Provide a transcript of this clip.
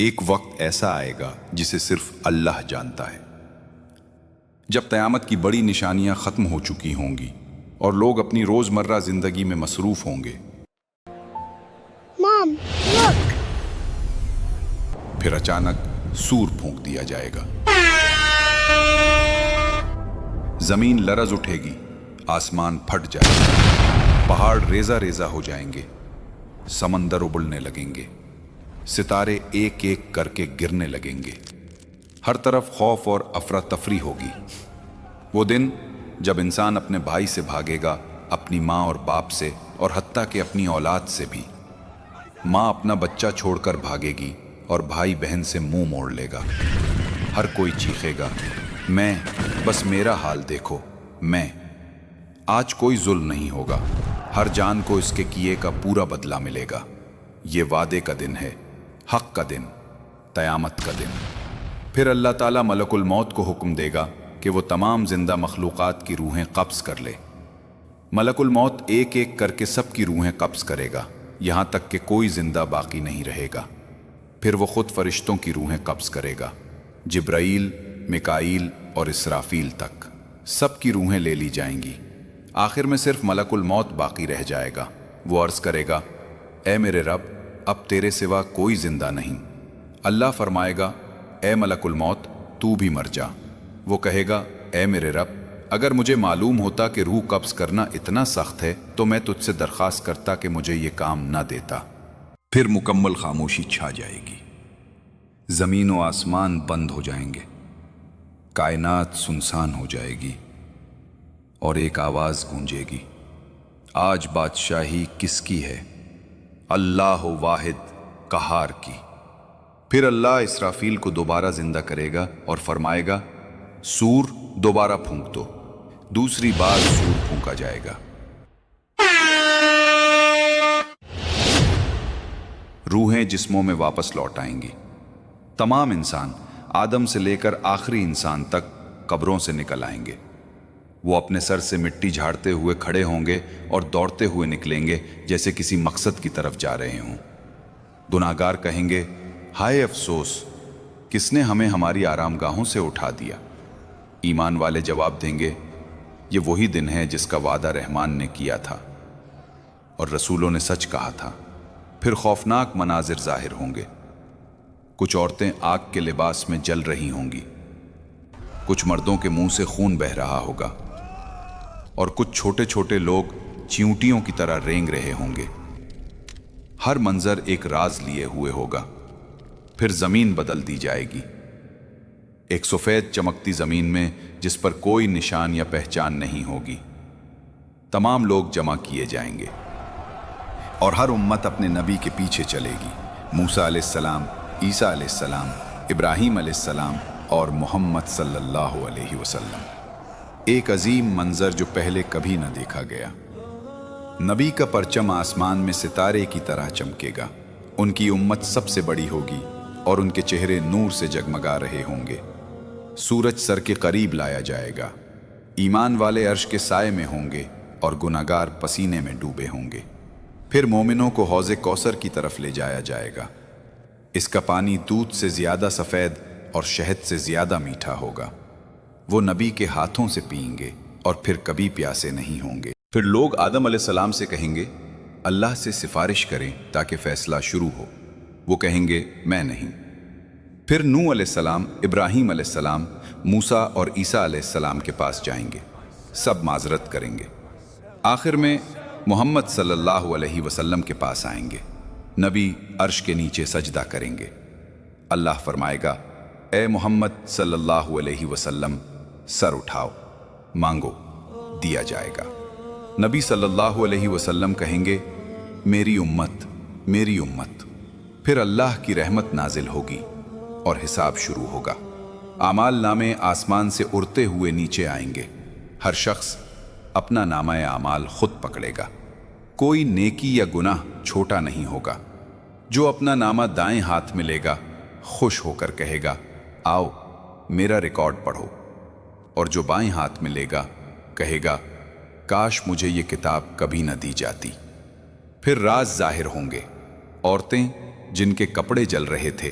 ایک وقت ایسا آئے گا جسے صرف اللہ جانتا ہے، جب قیامت کی بڑی نشانیاں ختم ہو چکی ہوں گی اور لوگ اپنی روزمرہ زندگی میں مصروف ہوں گے۔ Mom, look! پھر اچانک سور پھونک دیا جائے گا، زمین لرز اٹھے گی، آسمان پھٹ جائے گا، پہاڑ ریزہ ریزہ ہو جائیں گے، سمندر ابلنے لگیں گے، ستارے ایک ایک کر کے گرنے لگیں گے، ہر طرف خوف اور افراتفری ہوگی۔ وہ دن جب انسان اپنے بھائی سے بھاگے گا، اپنی ماں اور باپ سے، اور حتیٰ کہ اپنی اولاد سے بھی۔ ماں اپنا بچہ چھوڑ کر بھاگے گی اور بھائی بہن سے منہ موڑ لے گا۔ ہر کوئی چیخے گا، میں، بس میرا حال دیکھو، میں۔ آج کوئی ظلم نہیں ہوگا، ہر جان کو اس کے کیے کا پورا بدلہ ملے گا۔ یہ وعدے کا دن ہے، حق کا دن، قیامت کا دن۔ پھر اللہ تعالیٰ ملک الموت کو حکم دے گا کہ وہ تمام زندہ مخلوقات کی روحیں قبض کر لے۔ ملک الموت ایک ایک کر کے سب کی روحیں قبض کرے گا، یہاں تک کہ کوئی زندہ باقی نہیں رہے گا۔ پھر وہ خود فرشتوں کی روحیں قبض کرے گا، جبرائیل، میکائیل اور اسرافیل تک، سب کی روحیں لے لی جائیں گی۔ آخر میں صرف ملک الموت باقی رہ جائے گا۔ وہ عرض کرے گا، اے میرے رب، اب تیرے سوا کوئی زندہ نہیں۔ اللہ فرمائے گا، اے ملک الموت، تو بھی مر جا۔ وہ کہے گا، اے میرے رب، اگر مجھے معلوم ہوتا کہ روح قبض کرنا اتنا سخت ہے تو میں تجھ سے درخواست کرتا کہ مجھے یہ کام نہ دیتا۔ پھر مکمل خاموشی چھا جائے گی، زمین و آسمان بند ہو جائیں گے، کائنات سنسان ہو جائے گی، اور ایک آواز گونجے گی، آج بادشاہی کس کی ہے؟ اللہ واحد قہار کی۔ پھر اللہ اسرافیل کو دوبارہ زندہ کرے گا اور فرمائے گا، سور دوبارہ پھونک دو۔ دوسری بار سور پھونکا جائے گا، روحیں جسموں میں واپس لوٹ آئیں گی۔ تمام انسان، آدم سے لے کر آخری انسان تک، قبروں سے نکل آئیں گے۔ وہ اپنے سر سے مٹی جھاڑتے ہوئے کھڑے ہوں گے اور دوڑتے ہوئے نکلیں گے جیسے کسی مقصد کی طرف جا رہے ہوں۔ گناہگار کہیں گے، ہائے افسوس، کس نے ہمیں ہماری آرام گاہوں سے اٹھا دیا؟ ایمان والے جواب دیں گے، یہ وہی دن ہے جس کا وعدہ رحمان نے کیا تھا اور رسولوں نے سچ کہا تھا۔ پھر خوفناک مناظر ظاہر ہوں گے، کچھ عورتیں آگ کے لباس میں جل رہی ہوں گی، کچھ مردوں کے منہ سے خون بہہ رہا ہوگا، اور کچھ چھوٹے چھوٹے لوگ چیونٹیوں کی طرح رینگ رہے ہوں گے۔ ہر منظر ایک راز لیے ہوئے ہوگا۔ پھر زمین بدل دی جائے گی، ایک سفید چمکتی زمین میں جس پر کوئی نشان یا پہچان نہیں ہوگی۔ تمام لوگ جمع کیے جائیں گے اور ہر امت اپنے نبی کے پیچھے چلے گی، موسیٰ علیہ السلام، عیسیٰ علیہ السلام، ابراہیم علیہ السلام اور محمد صلی اللہ علیہ وسلم۔ ایک عظیم منظر جو پہلے کبھی نہ دیکھا گیا۔ نبی کا پرچم آسمان میں ستارے کی طرح چمکے گا، ان کی امت سب سے بڑی ہوگی اور ان کے چہرے نور سے جگمگا رہے ہوں گے۔ سورج سر کے قریب لایا جائے گا، ایمان والے عرش کے سائے میں ہوں گے اور گناہگار پسینے میں ڈوبے ہوں گے۔ پھر مومنوں کو حوض کوثر کی طرف لے جایا جائے گا، اس کا پانی دودھ سے زیادہ سفید اور شہد سے زیادہ میٹھا ہوگا۔ وہ نبی کے ہاتھوں سے پئیں گے اور پھر کبھی پیاسے نہیں ہوں گے۔ پھر لوگ آدم علیہ السلام سے کہیں گے، اللہ سے سفارش کریں تاکہ فیصلہ شروع ہو۔ وہ کہیں گے، میں نہیں۔ پھر نوح علیہ السلام، ابراہیم علیہ السلام، موسیٰ اور عیسیٰ علیہ السلام کے پاس جائیں گے، سب معذرت کریں گے۔ آخر میں محمد صلی اللہ علیہ وسلم کے پاس آئیں گے، نبی عرش کے نیچے سجدہ کریں گے۔ اللہ فرمائے گا، اے محمد صلی اللہ علیہ وسلم، سر اٹھاؤ، مانگو، دیا جائے گا۔ نبی صلی اللہ علیہ وسلم کہیں گے، میری امت، میری امت۔ پھر اللہ کی رحمت نازل ہوگی اور حساب شروع ہوگا۔ اعمال نامے آسمان سے اڑتے ہوئے نیچے آئیں گے، ہر شخص اپنا نامہ اعمال خود پکڑے گا، کوئی نیکی یا گناہ چھوٹا نہیں ہوگا۔ جو اپنا نامہ دائیں ہاتھ میں لے گا خوش ہو کر کہے گا، آؤ میرا ریکارڈ پڑھو، اور جو بائیں ہاتھ میں لے گا کہے گا، کاش مجھے یہ کتاب کبھی نہ دی جاتی۔ پھر راز ظاہر ہوں گے، عورتیں جن کے کپڑے جل رہے تھے